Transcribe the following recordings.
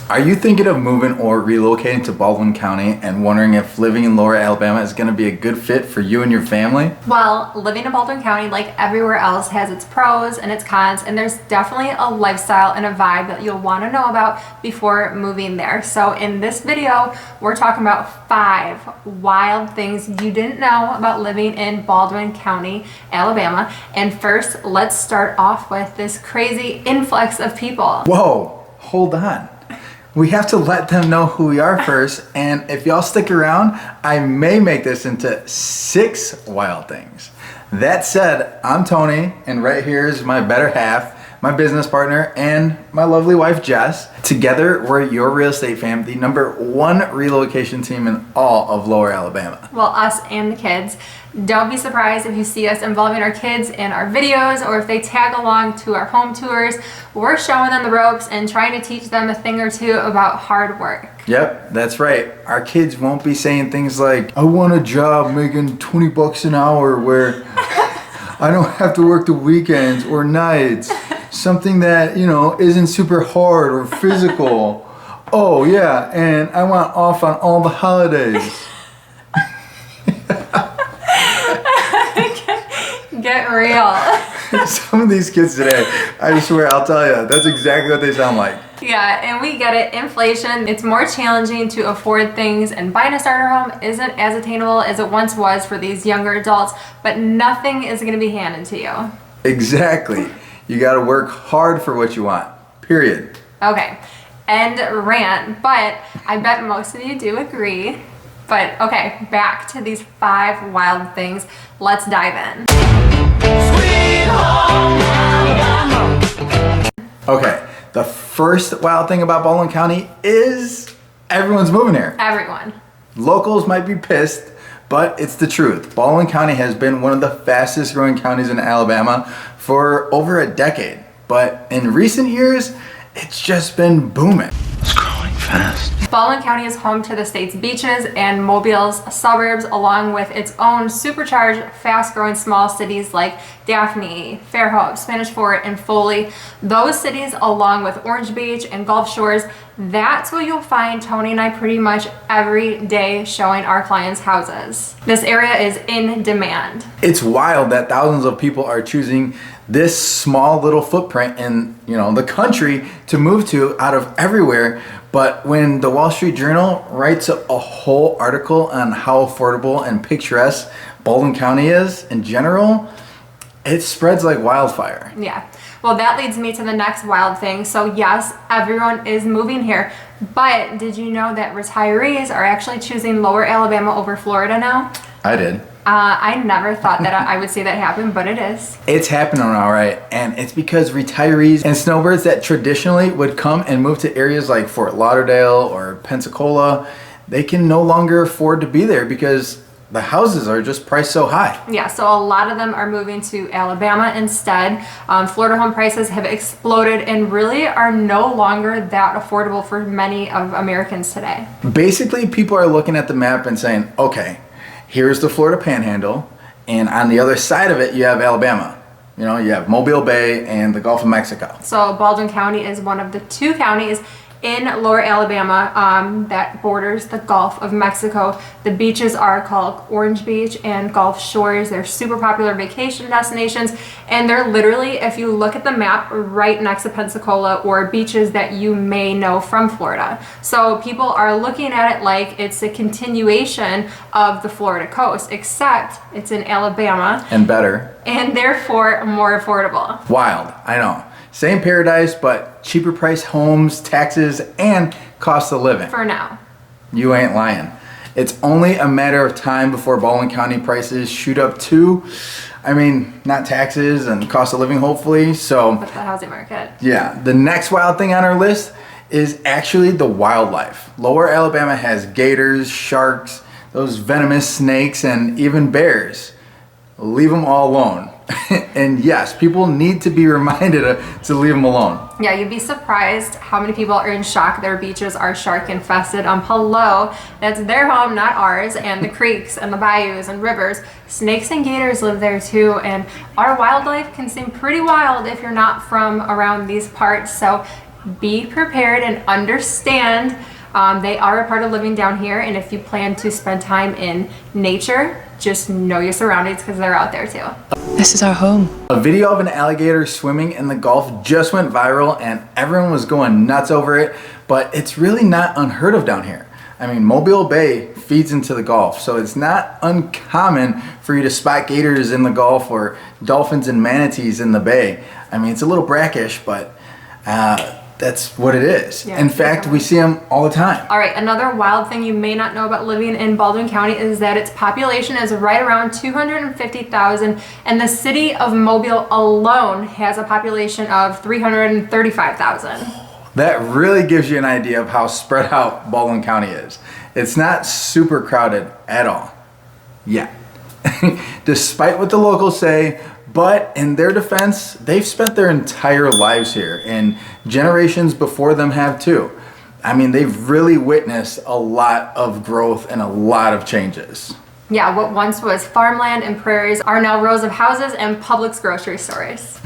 Are you thinking of moving or relocating to Baldwin County and wondering if living in Lower Alabama is going to be a good fit for you and your family? Well, living in Baldwin County, like everywhere else, has its pros and its cons, and there's definitely a lifestyle and a vibe that you'll want to know about before moving there. So in this video, we're talking about 5 wild things you didn't know about living in Baldwin County, Alabama. And first, let's start off with this crazy influx of people. Whoa, hold on. We have to let them know who we are first, and if y'all stick around, I may make this into 6 wild things. That said, I'm Tony, and right here is my better half, my business partner, and my lovely wife, Jess. Together, we're your real estate fam, the #1 relocation team in all of Lower Alabama. Well, us and the kids. Don't be surprised if you see us involving our kids in our videos or if they tag along to our home tours. We're showing them the ropes and trying to teach them a thing or two about hard work. Yep, that's right. Our kids won't be saying things like, I want a job making 20 bucks an hour where I don't have to work the weekends or nights. Something that, isn't super hard or physical. Oh yeah, and I want off on all the holidays. Get real. Some of these kids today, I swear, I'll tell you, that's exactly what they sound like. Yeah, and we get it. Inflation, it's more challenging to afford things, and buying a starter home isn't as attainable as it once was for these younger adults, but nothing is going to be handed to you. Exactly. You got to work hard for what you want, period. Okay, end rant, but I bet most of you do agree. But okay, back to these 5 wild things. Let's dive in. Sweet home Alabama. Okay, the first wild thing about Baldwin County is everyone's moving here. Everyone. Locals might be pissed, but it's the truth. Baldwin County has been one of the fastest growing counties in Alabama for over a decade. But in recent years, it's just been booming. It's growing fast. Baldwin County is home to the state's beaches and Mobile's suburbs, along with its own supercharged, fast-growing small cities like DAPHNE, FAIRHOPE, Spanish Fort, and FOLEY. Those cities, along with Orange Beach and Gulf Shores, that's what you'll find Tony and I pretty much every day showing our clients' houses. This area is in demand. It's wild that thousands of people are choosing this small little footprint in, the country to move to out of everywhere. But when the Wall Street Journal writes a whole article on how affordable and picturesque Baldwin County is in general, it spreads like wildfire. Yeah. Well, that leads me to the next wild thing. So yes, everyone is moving here, but did you know that retirees are actually choosing Lower Alabama over Florida now? I did. I never thought that I would see that happen, but it is. It's happening all right, and it's because retirees and snowbirds that traditionally would come and move to areas like Fort Lauderdale or Pensacola, they can no longer afford to be there because the houses are just priced so high. Yeah, so a lot of them are moving to Alabama instead. Florida home prices have exploded and really are no longer that affordable for many of Americans today. Basically, people are looking at the map and saying, okay, here's the Florida Panhandle, and on the other side of it, you have Alabama. You have Mobile Bay and the Gulf of Mexico. So Baldwin County is one of the 2 counties in Lower Alabama that borders the Gulf of Mexico. The beaches are called Orange Beach and Gulf Shores. They're super popular vacation destinations, and they're literally, if you look at the map, right next to Pensacola or beaches that you may know from Florida. So people are looking at it like it's a continuation of the Florida coast, except it's in Alabama. And better. And therefore more affordable. Wild, I know. Same paradise, but cheaper price homes, taxes, and cost of living. For now. You ain't lying. It's only a matter of time before Baldwin County prices shoot up too. Not taxes and cost of living, hopefully. So, with the housing market. Yeah. The next wild thing on our list is actually the wildlife. Lower Alabama has gators, sharks, those venomous snakes, and even bears. Leave them all alone. And yes, people need to be reminded to leave them alone. Yeah, you'd be surprised how many people are in shock their beaches are shark infested. Hello, that's their home, not ours. And the creeks and the bayous and rivers, snakes and gators live there too. And our wildlife can seem pretty wild if you're not from around these parts. So be prepared and understand they are a part of living down here, and if you plan to spend time in nature, just know your surroundings because they're out there too. This is our home. A video of an alligator swimming in the Gulf just went viral and everyone was going nuts over it, but it's really not unheard of down here. I mean, Mobile Bay feeds into the Gulf, so it's not uncommon for you to spot gators in the Gulf or dolphins and manatees in the bay. I mean, it's a little brackish, but that's what it is. Yeah, in fact, we see them all the time. All right, another wild thing you may not know about living in Baldwin County is that its population is right around 250,000, and the city of Mobile alone has a population of 335,000. That really gives you an idea of how spread out Baldwin County is. It's not super crowded at all. Yeah. Despite what the locals say, but in their defense, they've spent their entire lives here, and generations before them have too. I mean, they've really witnessed a lot of growth and a lot of changes. Yeah, what once was farmland and prairies are now rows of houses and Publix grocery stores.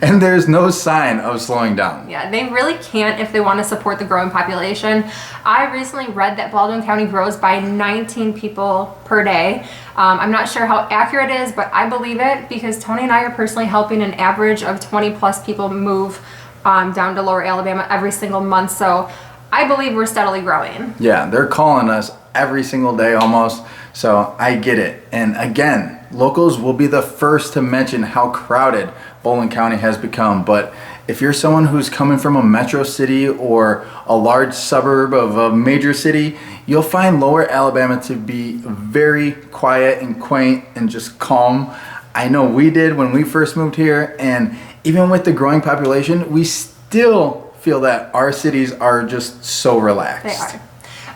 And there's no sign of slowing down. Yeah, they really can't if they want to support the growing population. I recently read that Baldwin County grows by 19 people per day. I'm not sure how accurate it is, but I believe it because Tony and I are personally helping an average of 20 plus people move down to Lower Alabama every single month. So I believe we're steadily growing. Yeah, they're calling us every single day almost. So I get it. And again, locals will be the first to mention how crowded Baldwin County has become. But if you're someone who's coming from a metro city or a large suburb of a major city, you'll find Lower Alabama to be very quiet and quaint and just calm. I know we did when we first moved here, and even with the growing population, we still feel that our cities are just so relaxed. They are.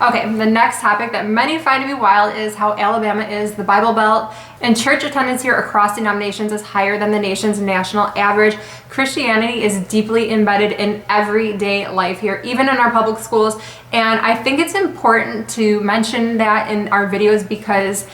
Okay, the next topic that many find to be wild is how Alabama is the Bible Belt, and church attendance here across denominations is higher than the nation's national average. Christianity is deeply embedded in everyday life here, even in our public schools, and I think it's important to mention that in our videos because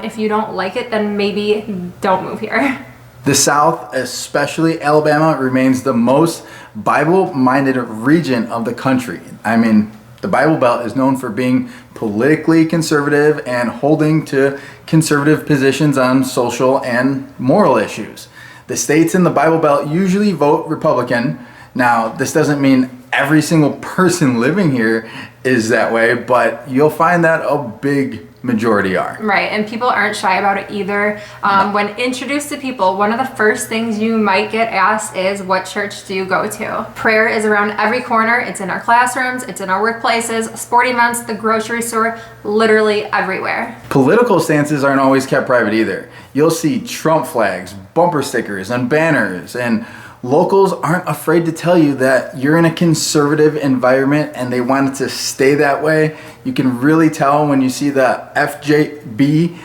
if you don't like it, then maybe don't move here. The South, especially Alabama, remains the most Bible-minded region of the country. I mean, the Bible Belt is known for being politically conservative and holding to conservative positions on social and moral issues. The states in the Bible Belt usually vote Republican. Now, this doesn't mean every single person living here is that way, but you'll find that a big majority are. Right, and people aren't shy about it either. No. When introduced to people, one of the first things you might get asked is, what church do you go to? Prayer is around every corner. It's in our classrooms, it's in our workplaces, sporting events, the grocery store, literally everywhere. Political stances aren't always kept private either. You'll see Trump flags, bumper stickers, and banners, and locals aren't afraid to tell you that you're in a conservative environment and they want it to stay that way. You can really tell when you see the FJB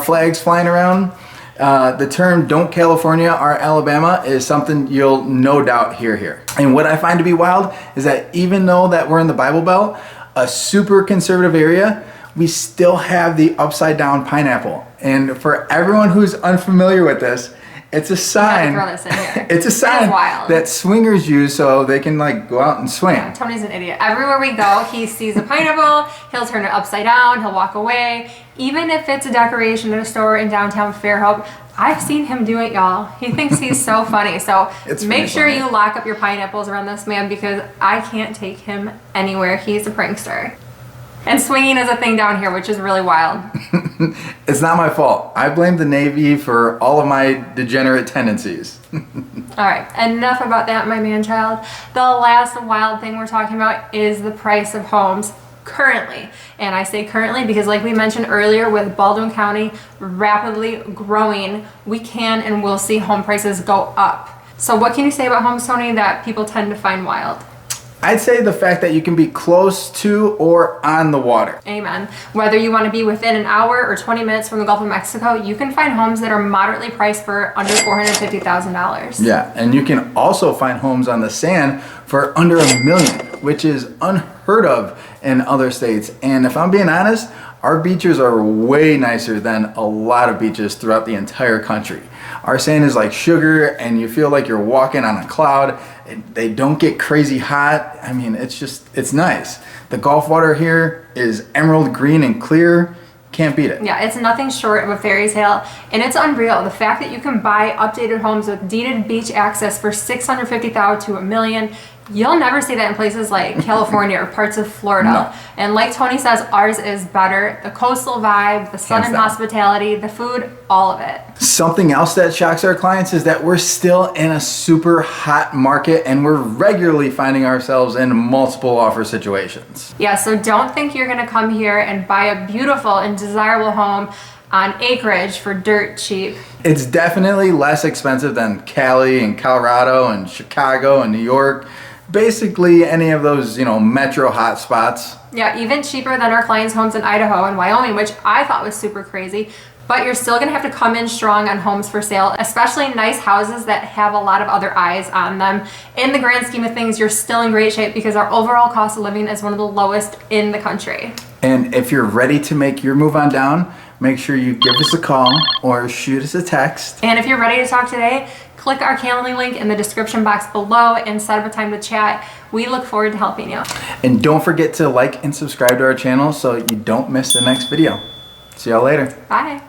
flags flying around. The term "Don't California or Alabama" is something you'll no doubt hear here. And what I find to be wild is that even though that we're in the Bible Belt, a super conservative area, we still have the upside down pineapple. And for everyone who's unfamiliar with this, it's a sign. Throw this in here. It's a sign that swingers use so they can like go out and swing. Yeah, Tony's an idiot. Everywhere we go, he sees a pineapple, he'll turn it upside down, he'll walk away. Even if it's a decoration in a store in downtown Fairhope, I've seen him do it, y'all. He thinks he's so funny. So make sure you lock up your pineapples around this man because I can't take him anywhere. He's a prankster. And swinging is a thing down here, which is really wild. It's not my fault. I blame the Navy for all of my degenerate tendencies. All right, enough about that, my man-child. The last wild thing we're talking about is the price of homes currently. And I say currently because like we mentioned earlier, with Baldwin County rapidly growing, we can and will see home prices go up. So what can you say about homes, Tony, that people tend to find wild? I'd say the fact that you can be close to or on the water. Amen. Whether you want to be within an hour or 20 minutes from the Gulf of Mexico, you can find homes that are moderately priced for under $450,000. Yeah, and you can also find homes on the sand for under $1 million, which is unheard of in other states. And if I'm being honest, our beaches are way nicer than a lot of beaches throughout the entire country. Our sand is like sugar and you feel like you're walking on a cloud. They don't get crazy hot. I mean, it's nice. The Gulf water here is emerald green and clear. Can't beat it. Yeah, it's nothing short of a fairy tale, and it's unreal. The fact that you can buy updated homes with deeded beach access for $650,000 to $1 million. You'll never see that in places like California or parts of Florida. No. And like Tony says, ours is better. The coastal vibe, the sun and hospitality, the food, all of it. Something else that shocks our clients is that we're still in a super hot market and we're regularly finding ourselves in multiple offer situations. Yeah, so don't think you're gonna come here and buy a beautiful and desirable home on acreage for dirt cheap. It's definitely less expensive than Cali and Colorado and Chicago and New York. Basically any of those, metro hotspots. Yeah, even cheaper than our clients' homes in Idaho and Wyoming, which I thought was super crazy. But you're still gonna have to come in strong on homes for sale, especially nice houses that have a lot of other eyes on them. In the grand scheme of things, you're still in great shape because our overall cost of living is one of the lowest in the country. And if you're ready to make your move on down, make sure you give us a call or shoot us a text. And if you're ready to talk today, click our Calendly link in the description box below and set up a time to chat. We look forward to helping you. And don't forget to like and subscribe to our channel so you don't miss the next video. See y'all later. Bye.